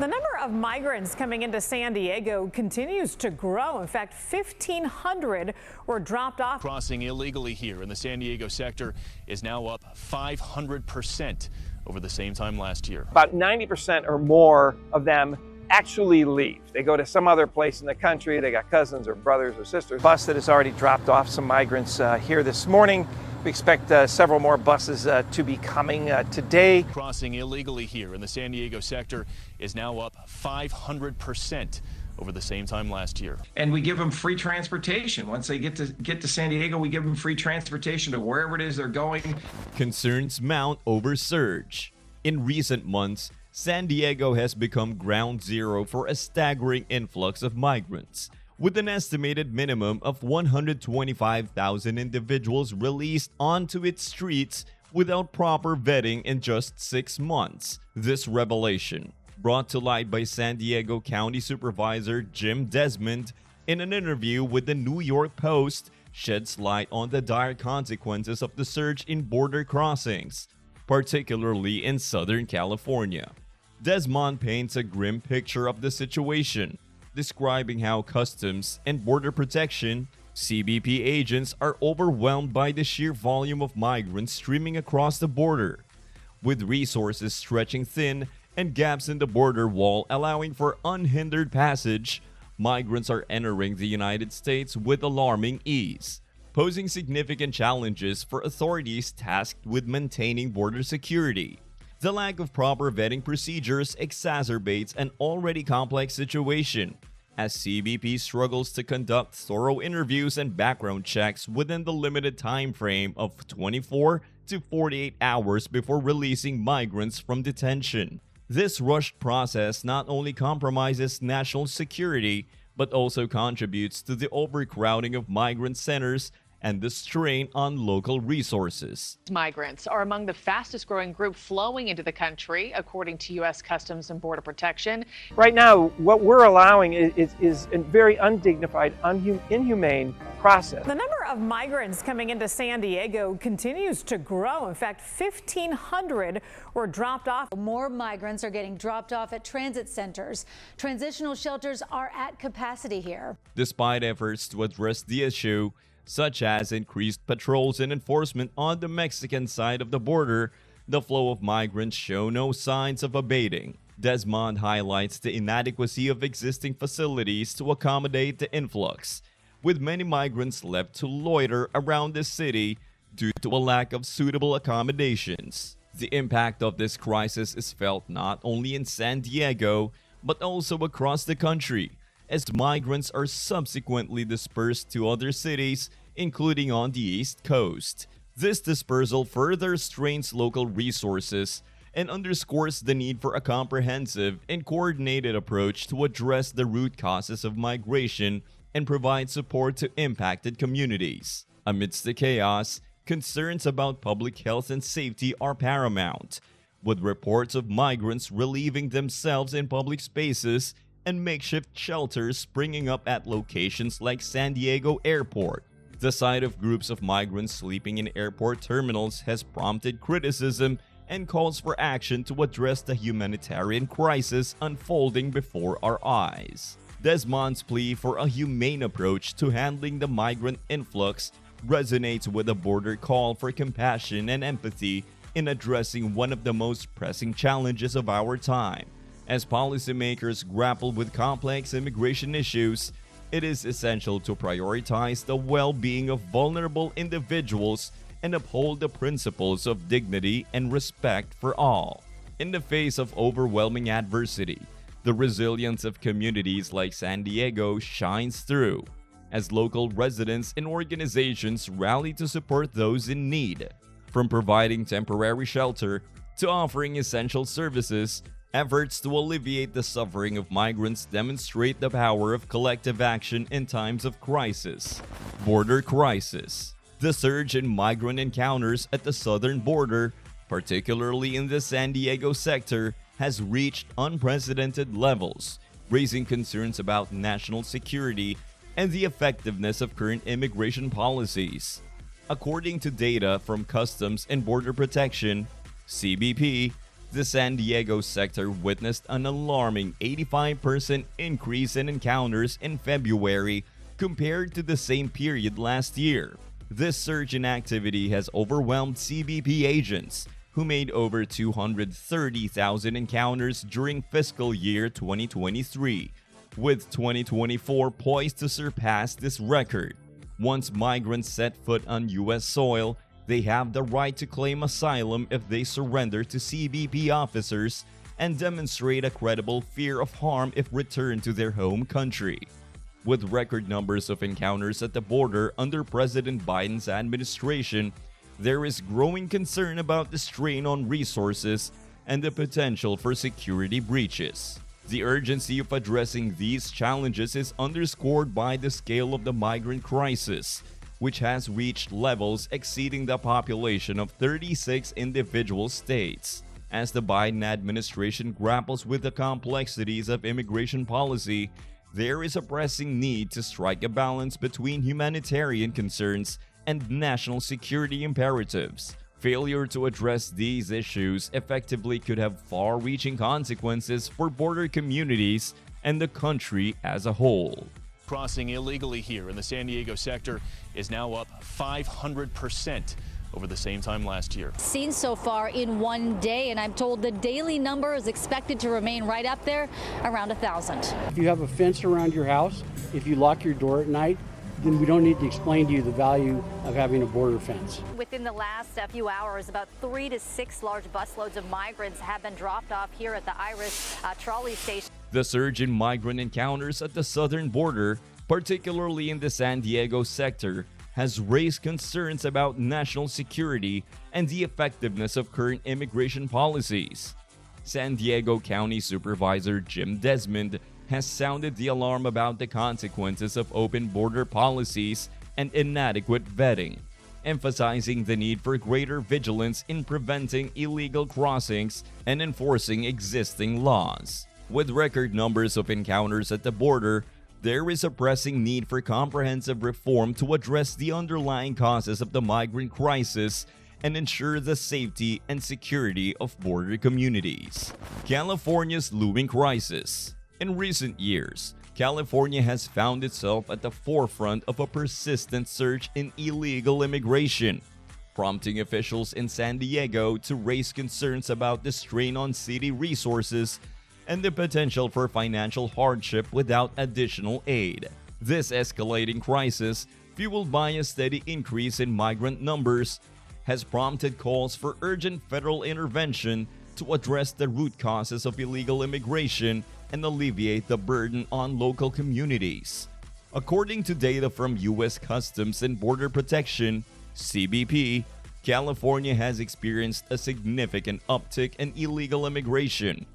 The number of migrants coming into San Diego continues to grow. In fact, 1,500 were dropped off. Crossing illegally here in the San Diego sector is now up 500% over the same time last year. About 90% or more of them actually leave. They go to some other place in the country. They got cousins or brothers or sisters. Bus that has already dropped off some migrants here this morning. We expect several more buses to be coming today. Crossing illegally here in the San Diego sector is now up 500% over the same time last year. And we give them free transportation. Once they get to San Diego, we give them free transportation to wherever it is they're going. Concerns mount over surge. In recent months, San Diego has become ground zero for a staggering influx of migrants, with an estimated minimum of 125,000 individuals released onto its streets without proper vetting in just 6 months. This revelation, brought to light by San Diego County Supervisor Jim Desmond in an interview with the New York Post, sheds light on the dire consequences of the surge in border crossings, particularly in Southern California. Desmond paints a grim picture of the situation, describing how Customs and Border Protection (CBP) agents are overwhelmed by the sheer volume of migrants streaming across the border, with resources stretching thin and gaps in the border wall allowing for unhindered passage. Migrants are entering the United States with alarming ease, posing significant challenges for authorities tasked with maintaining border security. The lack of proper vetting procedures exacerbates an already complex situation, as CBP struggles to conduct thorough interviews and background checks within the limited time frame of 24 to 48 hours before releasing migrants from detention. This rushed process not only compromises national security, but also contributes to the overcrowding of migrant centers and the strain on local resources. Migrants are among the fastest growing group flowing into the country, according to U.S. Customs and Border Protection. Right now, what we're allowing is a very undignified, inhumane process. The number of migrants coming into San Diego continues to grow. In fact, 1,500 were dropped off. More migrants are getting dropped off at transit centers. Transitional shelters are at capacity here. Despite efforts to address the issue, such as increased patrols and enforcement on the Mexican side of the border, the flow of migrants show no signs of abating. Desmond highlights the inadequacy of existing facilities to accommodate the influx, with many migrants left to loiter around the city due to a lack of suitable accommodations. The impact of this crisis is felt not only in San Diego, but also across the country, as migrants are subsequently dispersed to other cities, including on the East Coast. This dispersal further strains local resources and underscores the need for a comprehensive and coordinated approach to address the root causes of migration and provide support to impacted communities. Amidst the chaos, concerns about public health and safety are paramount, with reports of migrants relieving themselves in public spaces and makeshift shelters springing up at locations like San Diego Airport. The sight of groups of migrants sleeping in airport terminals has prompted criticism and calls for action to address the humanitarian crisis unfolding before our eyes. Desmond's plea for a humane approach to handling the migrant influx resonates with a border call for compassion and empathy in addressing one of the most pressing challenges of our time. As policymakers grapple with complex immigration issues, it is essential to prioritize the well-being of vulnerable individuals and uphold the principles of dignity and respect for all. In the face of overwhelming adversity, the resilience of communities like San Diego shines through, as local residents and organizations rally to support those in need. From providing temporary shelter to offering essential services, efforts to alleviate the suffering of migrants demonstrate the power of collective action in times of crisis. Border crisis. The surge in migrant encounters at the southern border, particularly in the San Diego sector, has reached unprecedented levels, raising concerns about national security and the effectiveness of current immigration policies. According to data from Customs and Border Protection (CBP), the San Diego sector witnessed an alarming 85% increase in encounters in February compared to the same period last year. This surge in activity has overwhelmed CBP agents, who made over 230,000 encounters during fiscal year 2023, with 2024 poised to surpass this record. Once migrants set foot on U.S. soil, they have the right to claim asylum if they surrender to CBP officers and demonstrate a credible fear of harm if returned to their home country. With record numbers of encounters at the border under President Biden's administration, there is growing concern about the strain on resources and the potential for security breaches. The urgency of addressing these challenges is underscored by the scale of the migrant crisis, which has reached levels exceeding the population of 36 individual states. As the Biden administration grapples with the complexities of immigration policy, there is a pressing need to strike a balance between humanitarian concerns and national security imperatives. Failure to address these issues effectively could have far-reaching consequences for border communities and the country as a whole. Crossing illegally here in the San Diego sector is now up 500% over the same time last year. Seen so far in one day, and I'm told the daily number is expected to remain right up there, around 1,000. If you have a fence around your house, if you lock your door at night, then we don't need to explain to you the value of having a border fence. Within the last few hours, about 3 to 6 large busloads of migrants have been dropped off here at the Iris trolley station. The surge in migrant encounters at the southern border, particularly in the San Diego sector, has raised concerns about national security and the effectiveness of current immigration policies. San Diego County Supervisor Jim Desmond has sounded the alarm about the consequences of open border policies and inadequate vetting, emphasizing the need for greater vigilance in preventing illegal crossings and enforcing existing laws. With record numbers of encounters at the border, there is a pressing need for comprehensive reform to address the underlying causes of the migrant crisis and ensure the safety and security of border communities. California's looming crisis. In recent years, California has found itself at the forefront of a persistent surge in illegal immigration, prompting officials in San Diego to raise concerns about the strain on city resources and the potential for financial hardship without additional aid. This escalating crisis, fueled by a steady increase in migrant numbers, has prompted calls for urgent federal intervention to address the root causes of illegal immigration and alleviate the burden on local communities. According to data from U.S. Customs and Border Protection, CBP, California has experienced a significant uptick in illegal immigration,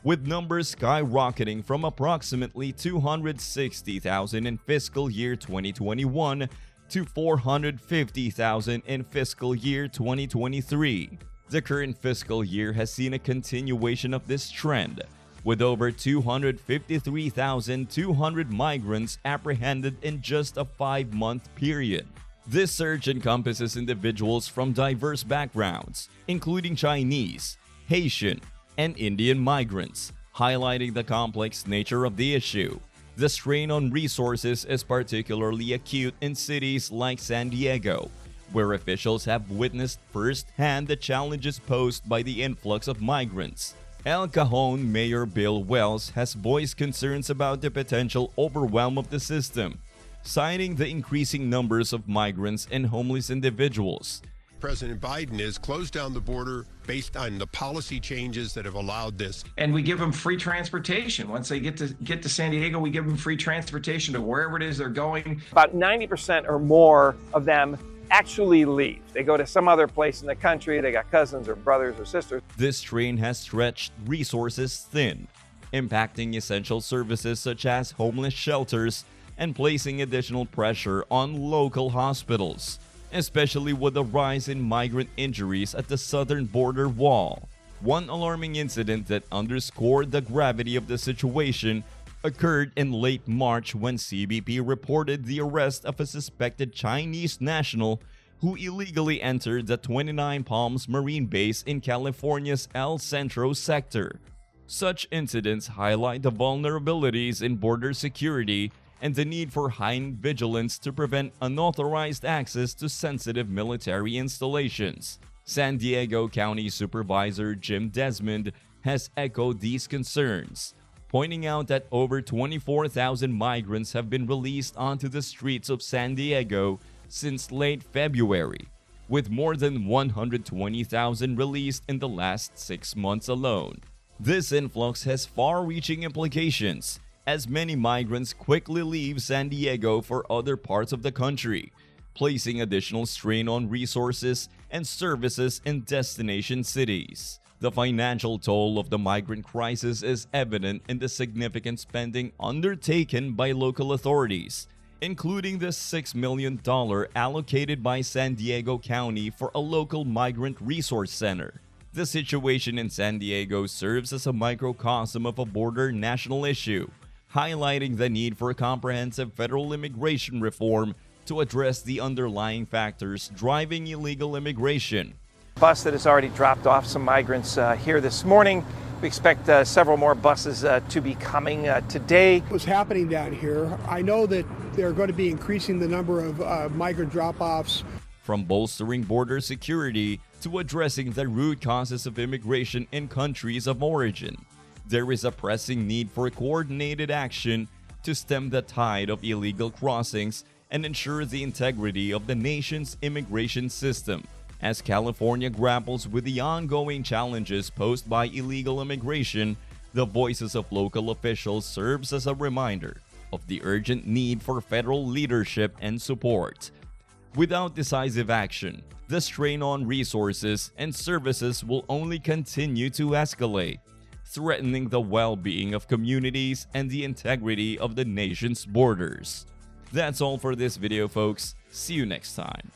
with numbers skyrocketing from approximately 260,000 in fiscal year 2021 to 450,000 in fiscal year 2023. The current fiscal year has seen a continuation of this trend, with over 253,200 migrants apprehended in just a 5-month period. This surge encompasses individuals from diverse backgrounds, including Chinese, Haitian, and Indian migrants, highlighting the complex nature of the issue. The strain on resources is particularly acute in cities like San Diego, where officials have witnessed firsthand the challenges posed by the influx of migrants. El Cajon Mayor Bill Wells has voiced concerns about the potential overwhelm of the system, citing the increasing numbers of migrants and homeless individuals. President Biden has closed down the border based on the policy changes that have allowed this. And we give them free transportation. Once they get to San Diego, we give them free transportation to wherever it is they're going. About 90% or more of them actually leave. They go to some other place in the country. They got cousins or brothers or sisters. This strain has stretched resources thin, impacting essential services such as homeless shelters and placing additional pressure on local hospitals, especially with the rise in migrant injuries at the southern border wall. One alarming incident that underscored the gravity of the situation occurred in late March when CBP reported the arrest of a suspected Chinese national who illegally entered the 29 Palms Marine Base in California's El Centro sector. Such incidents highlight the vulnerabilities in border security and the need for heightened vigilance to prevent unauthorized access to sensitive military installations. San Diego County Supervisor Jim Desmond has echoed these concerns, pointing out that over 24,000 migrants have been released onto the streets of San Diego since late February, with more than 120,000 released in the last 6 months alone. This influx has far-reaching implications, as many migrants quickly leave San Diego for other parts of the country, placing additional strain on resources and services in destination cities. The financial toll of the migrant crisis is evident in the significant spending undertaken by local authorities, including the $6 million allocated by San Diego County for a local migrant resource center. The situation in San Diego serves as a microcosm of a broader national issue, highlighting the need for a comprehensive federal immigration reform to address the underlying factors driving illegal immigration. Bus that has already dropped off some migrants here this morning. We expect several more buses to be coming today. What's happening down here, I know that they're going to be increasing the number of migrant drop-offs. From bolstering border security to addressing the root causes of immigration in countries of origin, there is a pressing need for coordinated action to stem the tide of illegal crossings and ensure the integrity of the nation's immigration system. As California grapples with the ongoing challenges posed by illegal immigration, the voices of local officials serves as a reminder of the urgent need for federal leadership and support. Without decisive action, the strain on resources and services will only continue to escalate, threatening the well-being of communities and the integrity of the nation's borders. That's all for this video, folks. See you next time.